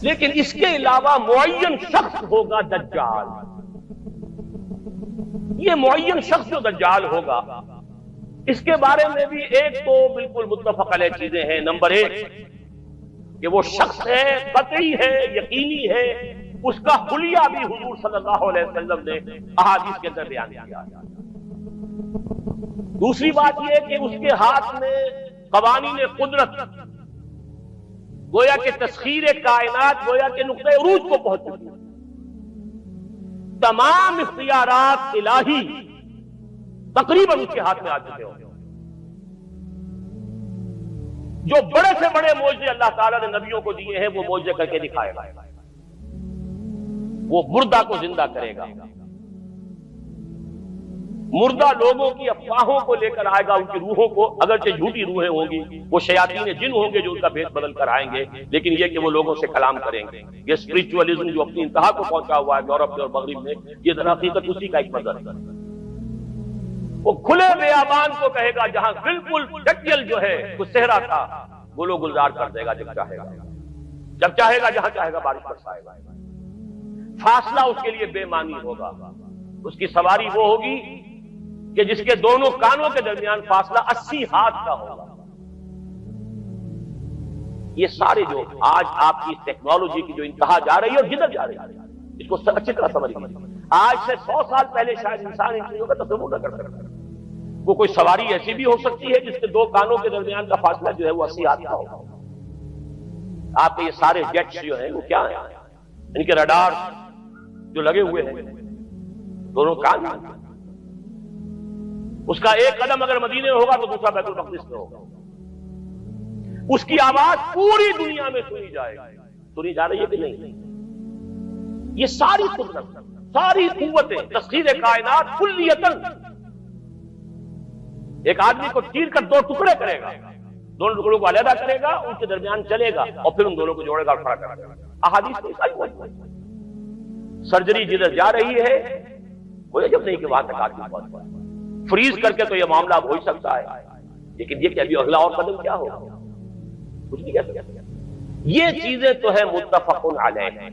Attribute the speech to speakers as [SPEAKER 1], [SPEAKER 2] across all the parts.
[SPEAKER 1] لیکن اس کے علاوہ معین شخص ہوگا دجال. یہ معین شخص جو دجال ہوگا اس کے بارے میں بھی ایک تو بالکل متفق علیہ چیزیں ہیں. نمبر 1 کہ وہ شخص ہے، قطعی ہے، یقینی ہے، اس کا حلیہ بھی حضور صلی اللہ علیہ وسلم نے احادیث کے اندر بیان کیا. دوسری بات یہ کہ اس کے ہاتھ میں قوانین قدرت، گویا کہ تسخیر کائنات، گویا کہ نقطۂ عروج کو پہنچ چکی. تمام اختیارات الہی تقریباً اس کے ہاتھ میں آ چکے ہوں. جو بڑے سے بڑے معجزے اللہ تعالیٰ نے نبیوں کو دیے ہیں وہ معجزے کر کے دکھائے گا. وہ مردہ کو زندہ کرے گا، مردہ لوگوں کی افواہوں کو لے کر آئے گا، ان کی روحوں کو، اگرچہ جھوٹی روحیں ہوں گی، وہ شیاطین جن ہوں گے جو ان کا بھید بدل کر آئیں گے، لیکن یہ کہ وہ لوگوں سے کلام کریں گے. یہ اسپرچولیزم جو اپنی انتہا کو پہنچا ہوا ہے یورپ میں اور مغرب میں، یہ در حقیقت اسی کا ایک مظہر ہے. وہ کھلے بیابان کو کہے گا جہاں بالکل ڈٹیل جو ہے وہ صحرا تھا، گل و گلزار کر دے گا جب چاہے گا، جب چاہے گا، جہاں چاہے گا بارش برسائے گا. فاصلہ اس کے لیے بے معنی ہوگا. اس کی سواری وہ ہوگی کہ جس کے دونوں کانوں کے درمیان فاصلہ 80 ہاتھ کا ہوگا. یہ سارے جو آج آپ کی ٹیکنالوجی کی جو انتہا جا رہی ہے اور جدھر جا رہی ہے، اس کو اچھی طرح سمجھ لیجیے. آج سے 100 سال پہلے شاید انسان ان چیزوں کا تصور نہ کر سکتا. وہ کوئی سواری ایسی بھی ہو سکتی ہے جس کے دو کانوں کے درمیان کا فاصلہ جو ہے وہ 80 ہاتھ کا ہوگا. آپ کے یہ سارے جیٹس جو ہیں وہ کیا ہیں؟ ان کے رڈار جو لگے ہوئے ہیں دونوں کان. اس کا ایک قدم اگر مدینے میں ہوگا تو دوسرا بیت المقدس میں ہوگا. اس کی آواز پوری دنیا میں سنی جائے گی. سنی جا رہی ہے کہ نہیں؟ یہ ساری قدرت، ساری قوتیں، تسخیر کائنات کلیتاً ایک آدمی کو چیر کر 2 ٹکڑے کرے گا، دونوں ٹکڑوں کو علیحدہ کرے گا، ان کے درمیان چلے گا اور پھر ان دونوں کو جوڑے گا اور کھڑا کرے گا. احادیث میں ساری موجود ہے. سرجری جدھر جا رہی ہے کوئی جب نہیں کہ وہاں تک آدمی پہنچ پائے. فریز کر کے تو یہ معاملہ ہو ہی سکتا ہے، لیکن یہ کہ ابھی اگلا اور قدم کیا ہوگا کچھ نہیں کہہ سکتا. یہ چیزیں تو ہے متفق علیہ.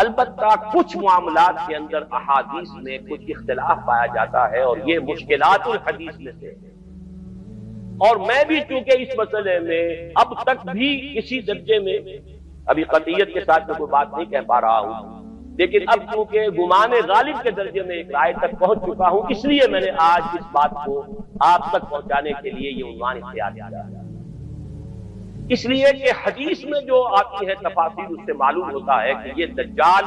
[SPEAKER 1] البتہ کچھ معاملات کے اندر احادیث میں کچھ اختلاف پایا جاتا ہے اور یہ مشکلات الحدیث میں سے. اور میں بھی چونکہ اس مسئلے میں اب تک بھی کسی درجے میں ابھی قطعیت کے ساتھ میں کوئی بات نہیں کہہ پا رہا ہوں، لیکن اب چونکہ گمان غالب کے درجے میں ایک رائے تک پہنچ چکا ہوں، اس لیے میں نے آج اس بات کو آپ تک پہنچانے کے لیے یہ عنوان اختیار کیا. اس لیے کہ حدیث میں جو آتی ہے تفاصیل اس سے معلوم ہوتا ہے کہ یہ دجال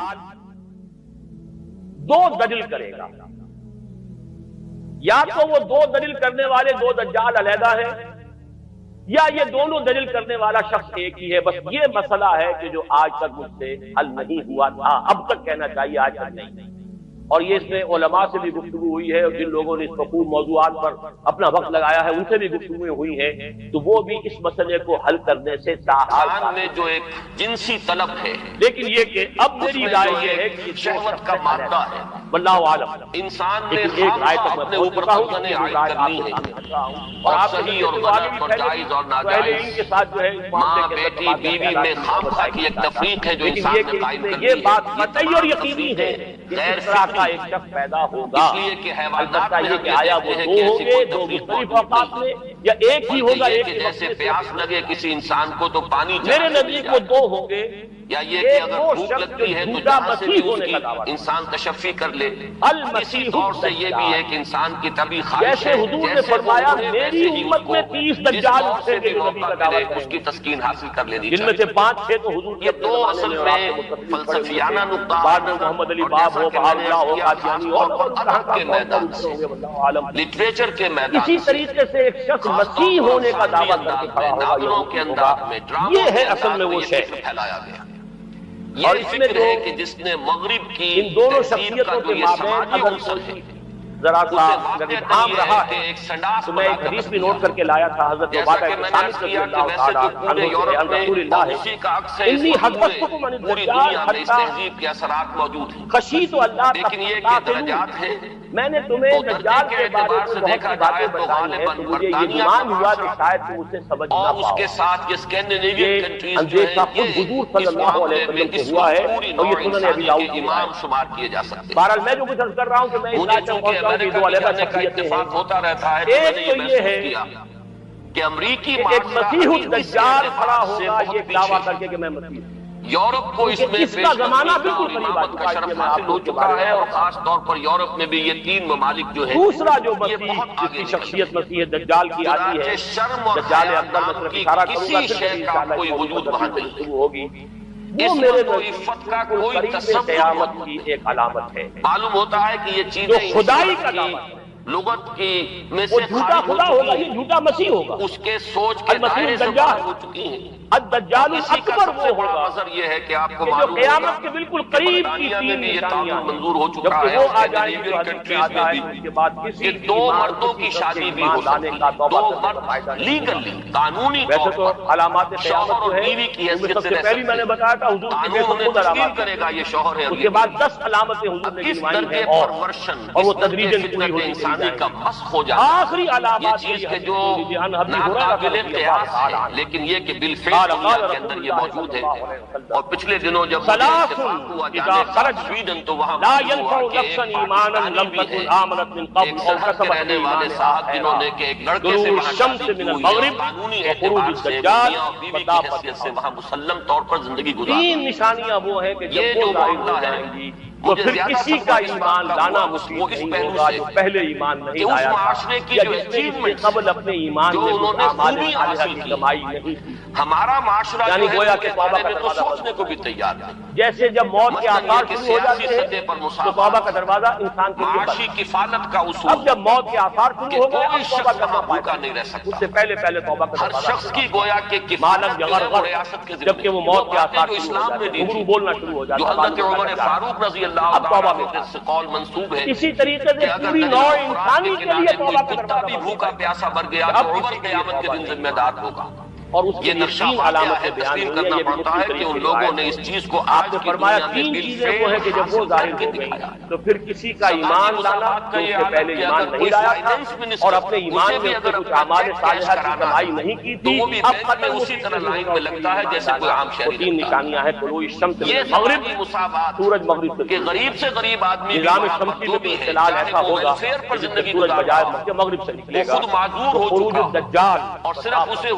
[SPEAKER 1] 2 دلیل کرے گا. یا تو وہ 2 دلیل کرنے والے 2 دجال علیحدہ ہیں، یا یہ دونوں دلیل کرنے والا شخص ایک ہی ہے. بس یہ مسئلہ ہے کہ جو آج تک مجھ سے حل نہیں ہوا تھا، اب تک کہنا چاہیے آج تک نہیں. اور یہ اس میں علماء سے بھی گفتگو ہوئی ہے اور جن لوگوں نے اس مقبول موضوعات پر اپنا وقت لگایا ہے ان سے بھی گفتگویں ہوئی ہیں، تو وہ بھی اس مسئلے کو حل کرنے سے تاحال
[SPEAKER 2] میں جو ایک جنسی طلب ہے،
[SPEAKER 1] لیکن یہ کہ اب میری رائے یہ ہے کہ
[SPEAKER 2] شہوت کا مادہ ہے.
[SPEAKER 1] واللہ عالم.
[SPEAKER 2] انسان نے
[SPEAKER 1] ایک رائے تک میں
[SPEAKER 2] اپنے اوپر قبضہ عائد کرنی ہے اور صحیح اور غلط اور جائز اور ناجائز، ماں بیٹی بیوی میں خامخواہ کی ایک تفریق ہے جو انسان نے قائم کر دی ہے.
[SPEAKER 1] یہ بات قطعی اور یقینی ہے
[SPEAKER 2] غیر
[SPEAKER 1] کا ایک شخص پیدا ہوگا.
[SPEAKER 2] اس لیے کہ حیوانات
[SPEAKER 1] البتہ یہ کہ آیا وہ 2 ہوں گے 2 مختلف اوقات میں، یا ایک ہی ہوگا ایک ہی.
[SPEAKER 2] جیسے پیاس لگے کسی انسان کو تو پانی
[SPEAKER 1] میرے نزدیک وہ 2 ہوں گے.
[SPEAKER 2] یا یہ کہ اگر بھوک لگتی ہے تو جہاں سے بھی اس کی انسان تشفی کر لے. اسی طور سے یہ بھی ہے کہ انسان کی طبی خواہش ہے
[SPEAKER 1] حضور نے فرمایا میری امت میں 30 دجال اٹھیں گے جو نبی کا دعویٰ کریں گے،
[SPEAKER 2] اس کی تسکین حاصل کر لینی
[SPEAKER 1] جن میں سے 5-6 تو حضور
[SPEAKER 2] یہ 2 اصل میں فلسفیانہ نقطہ
[SPEAKER 1] بعد میں محمد علی باب ہو، بہار اللہ ہو، قادیانی
[SPEAKER 2] اور ادب کے میدان سے، لٹریچر کے میدان سے،
[SPEAKER 1] اسی طریقے سے ایک شخص مسیح ہونے کا دعویٰ کر کے کھڑا
[SPEAKER 2] ناولوں کے انداز میں، ڈراموں
[SPEAKER 1] یہ ہے اصل میں وہ شے
[SPEAKER 2] پھیلایا گیا.
[SPEAKER 1] اور
[SPEAKER 2] یہ
[SPEAKER 1] اس میں
[SPEAKER 2] فکر ہے کہ جس نے مغرب کی
[SPEAKER 1] ان دونوں
[SPEAKER 2] تہذیب کا
[SPEAKER 1] شخصیتوں
[SPEAKER 2] جو
[SPEAKER 1] کے
[SPEAKER 2] یہ
[SPEAKER 1] مابین
[SPEAKER 2] سماجی
[SPEAKER 1] اگر
[SPEAKER 2] عنصر ہے،
[SPEAKER 1] ذرا سا
[SPEAKER 2] اسے
[SPEAKER 1] اگر
[SPEAKER 2] واقع
[SPEAKER 1] ابہام
[SPEAKER 2] یہ
[SPEAKER 1] رہا
[SPEAKER 2] ہے کہ
[SPEAKER 1] ہے
[SPEAKER 2] ایک سنڈاس
[SPEAKER 1] تو میں ایک حدیث بھی نوٹ کر کے لایا تھا حضرت
[SPEAKER 2] جیسا
[SPEAKER 1] عبادہ
[SPEAKER 2] کہ میں
[SPEAKER 1] بن
[SPEAKER 2] نے
[SPEAKER 1] صامت
[SPEAKER 2] عرض
[SPEAKER 1] رضی
[SPEAKER 2] کیا کہ
[SPEAKER 1] اللہ
[SPEAKER 2] ویسے
[SPEAKER 1] تعالی
[SPEAKER 2] تو پورے
[SPEAKER 1] عنہ
[SPEAKER 2] یورپ میں
[SPEAKER 1] رسول اللہ
[SPEAKER 2] اور اسی کا عکس ہے اس
[SPEAKER 1] انی
[SPEAKER 2] موضوع میں
[SPEAKER 1] حدثتکم عن
[SPEAKER 2] پوری
[SPEAKER 1] الدجال
[SPEAKER 2] دنیا میں اس
[SPEAKER 1] حتی
[SPEAKER 2] تہذیب کے اثرات موجود ہیں،
[SPEAKER 1] خشیت اللہ
[SPEAKER 2] لیکن یہ کہ درجات ہیں۔
[SPEAKER 1] میں نے تمہیں
[SPEAKER 2] تو
[SPEAKER 1] دجال
[SPEAKER 2] درجے
[SPEAKER 1] کے
[SPEAKER 2] کے
[SPEAKER 1] بارے
[SPEAKER 2] اعتبار
[SPEAKER 1] میں
[SPEAKER 2] سے
[SPEAKER 1] بہت
[SPEAKER 2] دیکھا
[SPEAKER 1] سی باتیں
[SPEAKER 2] جائے تو
[SPEAKER 1] بتائی ہیں،
[SPEAKER 2] غالباً
[SPEAKER 1] تو مجھے یہ
[SPEAKER 2] برطانیہ
[SPEAKER 1] گمان
[SPEAKER 2] کا
[SPEAKER 1] ہوا کہ
[SPEAKER 2] معاشرہ
[SPEAKER 1] شاید تم اسے سمجھ نہ
[SPEAKER 2] اور اس
[SPEAKER 1] پاؤ۔
[SPEAKER 2] کے ساتھ یہ اسکینڈینیوین
[SPEAKER 1] یہ
[SPEAKER 2] کنٹریز جو
[SPEAKER 1] اندیشہ
[SPEAKER 2] ہیں
[SPEAKER 1] خود حضور
[SPEAKER 2] یہ
[SPEAKER 1] صلی
[SPEAKER 2] اس
[SPEAKER 1] اللہ علیہ
[SPEAKER 2] معاملے میں
[SPEAKER 1] وسلم کو
[SPEAKER 2] اس
[SPEAKER 1] ہوا
[SPEAKER 2] وقت
[SPEAKER 1] ہے
[SPEAKER 2] پوری
[SPEAKER 1] اور
[SPEAKER 2] نوع
[SPEAKER 1] یہ سنن ابی
[SPEAKER 2] انسانی
[SPEAKER 1] داؤد
[SPEAKER 2] کے
[SPEAKER 1] کی
[SPEAKER 2] امام
[SPEAKER 1] روایت۔
[SPEAKER 2] شمار کیے جا سکتے ہیں۔
[SPEAKER 1] بہرحال میں جو کچھ عرض کر رہا ہوں کہ میں اس
[SPEAKER 2] مجھے
[SPEAKER 1] بات پر
[SPEAKER 2] چونکہ
[SPEAKER 1] پہنچ رہا ہوں کہ
[SPEAKER 2] امریکہ
[SPEAKER 1] دو
[SPEAKER 2] کی
[SPEAKER 1] علیحدہ
[SPEAKER 2] جانے کا
[SPEAKER 1] شخصیتیں
[SPEAKER 2] اتفاق
[SPEAKER 1] ہیں۔
[SPEAKER 2] ہوتا رہتا ہے تو میں
[SPEAKER 1] ایک
[SPEAKER 2] نے
[SPEAKER 1] تو
[SPEAKER 2] یہ
[SPEAKER 1] یہ
[SPEAKER 2] محسوس
[SPEAKER 1] ہے
[SPEAKER 2] کیا کہ امریکی
[SPEAKER 1] کہ ایک
[SPEAKER 2] معاشرہ
[SPEAKER 1] مسیح
[SPEAKER 2] ابھی اس
[SPEAKER 1] الدجال
[SPEAKER 2] اعتبار
[SPEAKER 1] کھڑا
[SPEAKER 2] سے
[SPEAKER 1] ہوگا
[SPEAKER 2] بہت
[SPEAKER 1] یہ
[SPEAKER 2] پیچھے
[SPEAKER 1] دعویٰ
[SPEAKER 2] ہے۔
[SPEAKER 1] کر کے کہ میں مسیح ہوں۔
[SPEAKER 2] یورپ کو اس میں
[SPEAKER 1] اس کا زمانہ بالکل
[SPEAKER 2] اور
[SPEAKER 1] قریب آ
[SPEAKER 2] امامت کا
[SPEAKER 1] چکا ہے،
[SPEAKER 2] شرف
[SPEAKER 1] میں آپ
[SPEAKER 2] حاصل ہو
[SPEAKER 1] لوگوں کے
[SPEAKER 2] چکا
[SPEAKER 1] بارے میں
[SPEAKER 2] ہے، اور خاص طور پر یورپ میں بھی یہ تین ممالک جو ہیں
[SPEAKER 1] دوسرا جو
[SPEAKER 2] یہ
[SPEAKER 1] مسیح
[SPEAKER 2] بہت
[SPEAKER 1] جس
[SPEAKER 2] آگے
[SPEAKER 1] کی
[SPEAKER 2] نکل
[SPEAKER 1] شخصیت مسیح دجال کی آتی ہے،
[SPEAKER 2] چنانچہ شرم اور
[SPEAKER 1] دجال
[SPEAKER 2] حیا
[SPEAKER 1] اکبر میں
[SPEAKER 2] نام
[SPEAKER 1] صرف
[SPEAKER 2] کی
[SPEAKER 1] اشارہ کروں گا
[SPEAKER 2] کسی
[SPEAKER 1] پھر
[SPEAKER 2] شے کا
[SPEAKER 1] انشاءاللہ
[SPEAKER 2] کوئی
[SPEAKER 1] اس موضوع
[SPEAKER 2] وجود
[SPEAKER 1] پر
[SPEAKER 2] وہاں
[SPEAKER 1] تفصیل
[SPEAKER 2] نہیں۔
[SPEAKER 1] شروع ہوگی۔ وہ
[SPEAKER 2] اس
[SPEAKER 1] میرے
[SPEAKER 2] وقت و
[SPEAKER 1] نزدیک
[SPEAKER 2] عفت کا
[SPEAKER 1] بالکل
[SPEAKER 2] کوئی
[SPEAKER 1] قریب
[SPEAKER 2] تصور
[SPEAKER 1] قیامت
[SPEAKER 2] نہیں۔
[SPEAKER 1] کی ایک علامت ہے۔
[SPEAKER 2] معلوم ہوتا ہے کہ یہ
[SPEAKER 1] جو
[SPEAKER 2] چیزیں
[SPEAKER 1] خدائی کا
[SPEAKER 2] کی
[SPEAKER 1] دعویٰ
[SPEAKER 2] لغت کی میں
[SPEAKER 1] وہ
[SPEAKER 2] سے
[SPEAKER 1] جھوٹا
[SPEAKER 2] خارج ہو
[SPEAKER 1] خدا
[SPEAKER 2] چکی
[SPEAKER 1] ہوگا،
[SPEAKER 2] ہیں،
[SPEAKER 1] یہ جھوٹا مسیح ہوگا۔
[SPEAKER 2] اس کے سوچ کے
[SPEAKER 1] المسیح
[SPEAKER 2] دائرے سے
[SPEAKER 1] الدجال۔
[SPEAKER 2] باہر ہو چکی ہیں۔
[SPEAKER 1] الدجال
[SPEAKER 2] اسی کا
[SPEAKER 1] الاکبر
[SPEAKER 2] سب
[SPEAKER 1] وہ
[SPEAKER 2] سے بڑا
[SPEAKER 1] ہوگا
[SPEAKER 2] نظر یہ ہے کہ آپ کو
[SPEAKER 1] کہ جو
[SPEAKER 2] معلوم
[SPEAKER 1] قیامت
[SPEAKER 2] ہوگا
[SPEAKER 1] کے بالکل
[SPEAKER 2] کہ
[SPEAKER 1] قریب کی
[SPEAKER 2] برطانیہ میں
[SPEAKER 1] تین
[SPEAKER 2] بھی یہ
[SPEAKER 1] نشانیاں
[SPEAKER 2] قانون
[SPEAKER 1] ہیں۔
[SPEAKER 2] منظور ہو چکا
[SPEAKER 1] جبکہ
[SPEAKER 2] ہے،
[SPEAKER 1] وہ
[SPEAKER 2] اور
[SPEAKER 1] آ جائیں گے
[SPEAKER 2] اسکینڈینیوین
[SPEAKER 1] جو حدیث میں
[SPEAKER 2] کنٹریز
[SPEAKER 1] آتا ہے
[SPEAKER 2] میں
[SPEAKER 1] کہ
[SPEAKER 2] بھی
[SPEAKER 1] اس کے بعد کسی
[SPEAKER 2] کہ
[SPEAKER 1] کی
[SPEAKER 2] دو
[SPEAKER 1] ایمان
[SPEAKER 2] مردوں
[SPEAKER 1] کسی
[SPEAKER 2] کی
[SPEAKER 1] شخص
[SPEAKER 2] شادی
[SPEAKER 1] کے
[SPEAKER 2] بھی ہو
[SPEAKER 1] ایمان لانے
[SPEAKER 2] سکتی
[SPEAKER 1] کا
[SPEAKER 2] ہے،
[SPEAKER 1] توبہ
[SPEAKER 2] دو
[SPEAKER 1] کرنے کا
[SPEAKER 2] مرد
[SPEAKER 1] فائدہ نہیں
[SPEAKER 2] لیگلی قانونی
[SPEAKER 1] ویسے
[SPEAKER 2] طور
[SPEAKER 1] تو
[SPEAKER 2] پر
[SPEAKER 1] علامات قیامت
[SPEAKER 2] شوہر
[SPEAKER 1] جو
[SPEAKER 2] اور
[SPEAKER 1] ہے
[SPEAKER 2] بیوی کی
[SPEAKER 1] ان میں
[SPEAKER 2] حیثیت
[SPEAKER 1] سب
[SPEAKER 2] سے
[SPEAKER 1] سے
[SPEAKER 2] رہ
[SPEAKER 1] پہلی میں
[SPEAKER 2] سکتے
[SPEAKER 1] نے
[SPEAKER 2] ہیں۔
[SPEAKER 1] بتایا تھا حضور کی بے
[SPEAKER 2] قانون انہیں
[SPEAKER 1] خود
[SPEAKER 2] تسلیم
[SPEAKER 1] علامات
[SPEAKER 2] کرے گا یہ شوہر ہے
[SPEAKER 1] اس
[SPEAKER 2] اپنی
[SPEAKER 1] کے بعد
[SPEAKER 2] بیوی۔
[SPEAKER 1] 10 علامتیں حضور نے
[SPEAKER 2] کس
[SPEAKER 1] گنوائی
[SPEAKER 2] درجے
[SPEAKER 1] ہیں
[SPEAKER 2] پر ورشن
[SPEAKER 1] اور وہ
[SPEAKER 2] کس درجے
[SPEAKER 1] تدریجاً پوری
[SPEAKER 2] فطرت
[SPEAKER 1] ہوتی چلی
[SPEAKER 2] انسانی
[SPEAKER 1] جائیں
[SPEAKER 2] کا
[SPEAKER 1] گی۔
[SPEAKER 2] مسخ ہو جاتا ہے۔
[SPEAKER 1] آخری
[SPEAKER 2] یہ
[SPEAKER 1] علامات
[SPEAKER 2] چیز
[SPEAKER 1] یہ
[SPEAKER 2] کے جو ناقابل قیاس ہے، لیکن یہ کہ بالفعل دنیا کے اندر یہ موجود ہے۔ اور پچھلے دنوں جب مجھے اتفاق ہوا جانے کا سویڈن تو وہاں
[SPEAKER 1] لا
[SPEAKER 2] معلوم
[SPEAKER 1] ينفع
[SPEAKER 2] ہوا کہ
[SPEAKER 1] نفسا
[SPEAKER 2] ایک
[SPEAKER 1] ایمانا
[SPEAKER 2] پاکستانی
[SPEAKER 1] لم
[SPEAKER 2] بھی
[SPEAKER 1] تكن
[SPEAKER 2] ہے،
[SPEAKER 1] آمنت من قبل
[SPEAKER 2] ایک
[SPEAKER 1] او
[SPEAKER 2] سرحد
[SPEAKER 1] كسبت
[SPEAKER 2] کے رہنے
[SPEAKER 1] في
[SPEAKER 2] والے
[SPEAKER 1] ایمانها
[SPEAKER 2] صاحب جنہوں نے
[SPEAKER 1] خيرا
[SPEAKER 2] کہ ایک لڑکے سے
[SPEAKER 1] طلوع
[SPEAKER 2] وہاں
[SPEAKER 1] الشمس
[SPEAKER 2] شادی
[SPEAKER 1] من
[SPEAKER 2] کی ہوئی ہے،
[SPEAKER 1] المغرب
[SPEAKER 2] قانونی
[SPEAKER 1] وخروج
[SPEAKER 2] اعتبار سے
[SPEAKER 1] الدجال
[SPEAKER 2] میاں اور بیوی کی
[SPEAKER 1] فطابت
[SPEAKER 2] حیثیت سے
[SPEAKER 1] الأرض۔
[SPEAKER 2] وہاں مسلم طور پر زندگی گزار
[SPEAKER 1] تین نشانیاں وہ ہیں کہ
[SPEAKER 2] یہ
[SPEAKER 1] جب وہ
[SPEAKER 2] جو
[SPEAKER 1] ظاہر
[SPEAKER 2] معاملہ
[SPEAKER 1] ہو
[SPEAKER 2] ہے
[SPEAKER 1] جائیں گی تو
[SPEAKER 2] مجھے
[SPEAKER 1] پھر
[SPEAKER 2] زیادہ
[SPEAKER 1] کسی
[SPEAKER 2] سفر
[SPEAKER 1] کا
[SPEAKER 2] اس
[SPEAKER 1] ایمان
[SPEAKER 2] بات کا
[SPEAKER 1] لانا
[SPEAKER 2] ہوا
[SPEAKER 1] مفید
[SPEAKER 2] وہ اس
[SPEAKER 1] نہیں
[SPEAKER 2] پہلو
[SPEAKER 1] ہوگا
[SPEAKER 2] سے
[SPEAKER 1] جو پہلے ایمان
[SPEAKER 2] کہ
[SPEAKER 1] نہیں
[SPEAKER 2] اس
[SPEAKER 1] لایا
[SPEAKER 2] معاشرے کی
[SPEAKER 1] یا
[SPEAKER 2] جو
[SPEAKER 1] جس نے اس سے
[SPEAKER 2] achievements
[SPEAKER 1] قبل اپنے ایمان
[SPEAKER 2] جو
[SPEAKER 1] میں
[SPEAKER 2] انہوں
[SPEAKER 1] کچھ
[SPEAKER 2] نے
[SPEAKER 1] اعمال
[SPEAKER 2] خوبی
[SPEAKER 1] صالحہ
[SPEAKER 2] حاصل
[SPEAKER 1] کی
[SPEAKER 2] کی،
[SPEAKER 1] کمائی نہیں کی
[SPEAKER 2] ہمارا معاشرہ
[SPEAKER 1] یعنی
[SPEAKER 2] جو ہے
[SPEAKER 1] گویا
[SPEAKER 2] ان
[SPEAKER 1] کہ
[SPEAKER 2] کے
[SPEAKER 1] توبہ
[SPEAKER 2] بارے
[SPEAKER 1] کا
[SPEAKER 2] میں تو
[SPEAKER 1] دروازہ
[SPEAKER 2] سوچنے کو بھی تیار نہیں۔
[SPEAKER 1] جیسے جب موت کے
[SPEAKER 2] مثلاً
[SPEAKER 1] آثار
[SPEAKER 2] یہ کہ
[SPEAKER 1] شروع ہو جاتے
[SPEAKER 2] سیاسی
[SPEAKER 1] ہیں
[SPEAKER 2] سطح پر
[SPEAKER 1] تو
[SPEAKER 2] مساوات،
[SPEAKER 1] توبہ کا دروازہ انسان کے لیے بند
[SPEAKER 2] معاشی کفالت کا اصول
[SPEAKER 1] اب جب موت کے آثار
[SPEAKER 2] کہ
[SPEAKER 1] شروع ہو گئے
[SPEAKER 2] کوئی
[SPEAKER 1] اب توبہ
[SPEAKER 2] شخص
[SPEAKER 1] کرنا
[SPEAKER 2] وہاں
[SPEAKER 1] پائے
[SPEAKER 2] بھوکا نہیں رہ سکتا۔
[SPEAKER 1] اس سے پہلے توبہ کا
[SPEAKER 2] ہر
[SPEAKER 1] دروازہ
[SPEAKER 2] شخص کی گویا کہ
[SPEAKER 1] مالک
[SPEAKER 2] کفالت جو ہے وہ
[SPEAKER 1] جغر
[SPEAKER 2] ریاست کے ذمہ
[SPEAKER 1] جبکہ وہ موت کے آثار
[SPEAKER 2] جو
[SPEAKER 1] شروع ہو
[SPEAKER 2] اسلام
[SPEAKER 1] جاتے
[SPEAKER 2] نے
[SPEAKER 1] ہیں
[SPEAKER 2] دی
[SPEAKER 1] گرو
[SPEAKER 2] تھی،
[SPEAKER 1] بولنا شروع ہو
[SPEAKER 2] جو
[SPEAKER 1] جاتا ہے
[SPEAKER 2] حضرت عمر فاروق رضی اللہ
[SPEAKER 1] اب توبہ
[SPEAKER 2] تعالیٰ
[SPEAKER 1] میں
[SPEAKER 2] عنہ سے قول منسوب ہے
[SPEAKER 1] اسی طریقے
[SPEAKER 2] کہ
[SPEAKER 1] سے
[SPEAKER 2] اگر
[SPEAKER 1] پوری
[SPEAKER 2] دریائے
[SPEAKER 1] نوع
[SPEAKER 2] فرات
[SPEAKER 1] انسانی
[SPEAKER 2] کے
[SPEAKER 1] کے لیے
[SPEAKER 2] کنارے
[SPEAKER 1] توبہ
[SPEAKER 2] کوئی
[SPEAKER 1] کا
[SPEAKER 2] کتا بھی
[SPEAKER 1] دروازہ
[SPEAKER 2] بھوکا پیاسا مر گیا
[SPEAKER 1] اب
[SPEAKER 2] تو
[SPEAKER 1] کسی
[SPEAKER 2] عمر
[SPEAKER 1] کے لیے
[SPEAKER 2] قیامت کے
[SPEAKER 1] توبہ
[SPEAKER 2] دن
[SPEAKER 1] نہیں
[SPEAKER 2] ذمہ دار ہوگا۔
[SPEAKER 1] اور اس
[SPEAKER 2] یہ
[SPEAKER 1] کے لیے
[SPEAKER 2] نقشہ
[SPEAKER 1] تین
[SPEAKER 2] واقعہ
[SPEAKER 1] علامتیں
[SPEAKER 2] ہے،
[SPEAKER 1] بیان
[SPEAKER 2] تسلیم
[SPEAKER 1] ہوئی ہیں،
[SPEAKER 2] کرنا
[SPEAKER 1] یہ بھی
[SPEAKER 2] پڑتا ہے
[SPEAKER 1] مفتی
[SPEAKER 2] کہ ان
[SPEAKER 1] طریقے
[SPEAKER 2] لوگوں
[SPEAKER 1] روایت
[SPEAKER 2] نے
[SPEAKER 1] ہے۔
[SPEAKER 2] اس چیز کو
[SPEAKER 1] آپ
[SPEAKER 2] آج
[SPEAKER 1] نے
[SPEAKER 2] کی
[SPEAKER 1] فرمایا
[SPEAKER 2] دنیا میں
[SPEAKER 1] تین چیزیں وہ
[SPEAKER 2] بالفعل
[SPEAKER 1] ہیں کہ جب وہ
[SPEAKER 2] حاصل
[SPEAKER 1] ظاہر
[SPEAKER 2] کر
[SPEAKER 1] ہو
[SPEAKER 2] کے
[SPEAKER 1] گئی
[SPEAKER 2] دکھایا۔
[SPEAKER 1] تو پھر کسی کا ایمان لانا جو اس سے پہلے ایمان نہیں لایا تھا اور اپنے ایمان میں اس نے کچھ اعمال صالحہ کی کمائی نہیں کی تھی اب قتل
[SPEAKER 2] اسی طرح لائن میں لگتا ہے جیسے کوئی عام شہری
[SPEAKER 1] تین
[SPEAKER 2] لگتا ہے۔
[SPEAKER 1] نشانیاں ہیں طلوع الشمس من
[SPEAKER 2] یہ
[SPEAKER 1] المغرب
[SPEAKER 2] سماجی مساوات
[SPEAKER 1] سورج مغرب سے
[SPEAKER 2] کہ غریب سے غریب آدمی بھی
[SPEAKER 1] نظام
[SPEAKER 2] وہاں پر
[SPEAKER 1] شمسی
[SPEAKER 2] جو
[SPEAKER 1] میں
[SPEAKER 2] بھی
[SPEAKER 1] تو
[SPEAKER 2] ہے
[SPEAKER 1] اختلال
[SPEAKER 2] چاہے
[SPEAKER 1] ایسا
[SPEAKER 2] وہ
[SPEAKER 1] ہوگا
[SPEAKER 2] ویلفیئر پر
[SPEAKER 1] کہ
[SPEAKER 2] زندگی
[SPEAKER 1] سورج
[SPEAKER 2] گزار
[SPEAKER 1] بجائے
[SPEAKER 2] رہا ہو،
[SPEAKER 1] مغرب سے نکلے
[SPEAKER 2] وہ
[SPEAKER 1] گا
[SPEAKER 2] خود معذور ہو
[SPEAKER 1] خروج
[SPEAKER 2] چکا
[SPEAKER 1] الدجال
[SPEAKER 2] اور صرف اسے